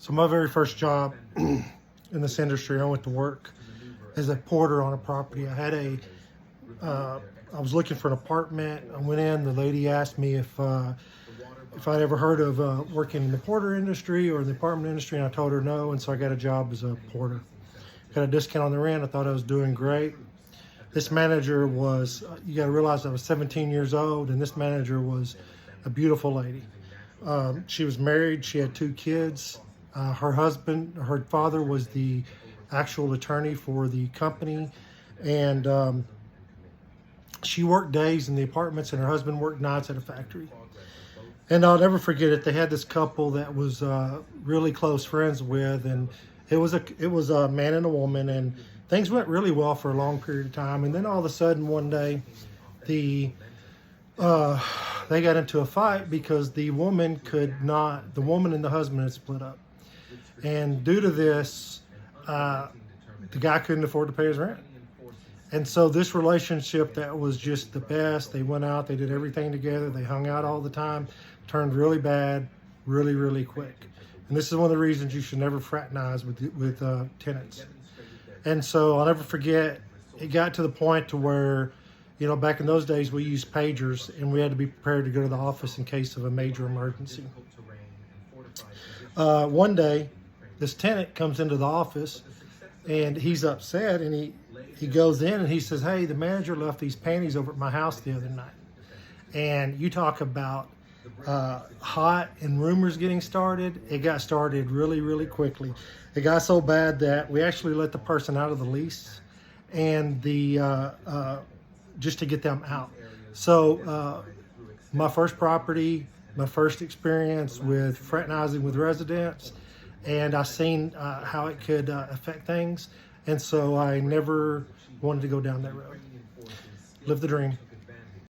So my very first job in this industry, I went to work as a porter on a property. I was looking for an apartment. I went in. The lady asked me if I'd ever heard of working in the porter industry or the apartment industry, and I told her no. And so I got a job as a porter. Got a discount on the rent. I thought I was doing great. This manager was, you got to realize I was 17 years old, and this manager was a beautiful lady. She was married. She had 2 kids. Her father was the actual attorney for the company, and she worked days in the apartments, and her husband worked nights at a factory. And I'll never forget it. They had this couple that was really close friends with, and it was a man and a woman, and things went really well for a long period of time. And then all of a sudden, one day, they got into a fight because the woman and the husband had split up. And due to this, the guy couldn't afford to pay his rent. And so this relationship that was just the best, they went out, they did everything together, they hung out all the time, turned really bad, really, really quick. And this is one of the reasons you should never fraternize with tenants. And so I'll never forget, it got to the point to where, you know, back in those days we used pagers, and we had to be prepared to go to the office in case of a major emergency. One day, this tenant comes into the office, and he's upset, and he goes in and he says, "Hey, the manager left these panties over at my house the other night." And you talk about hot and rumors getting started. It got started really, really quickly. It got so bad that we actually let the person out of the lease, and just to get them out. So my first property, my first experience with fraternizing with residents, and I seen how it could affect things, and so I never wanted to go down that road. Live the dream.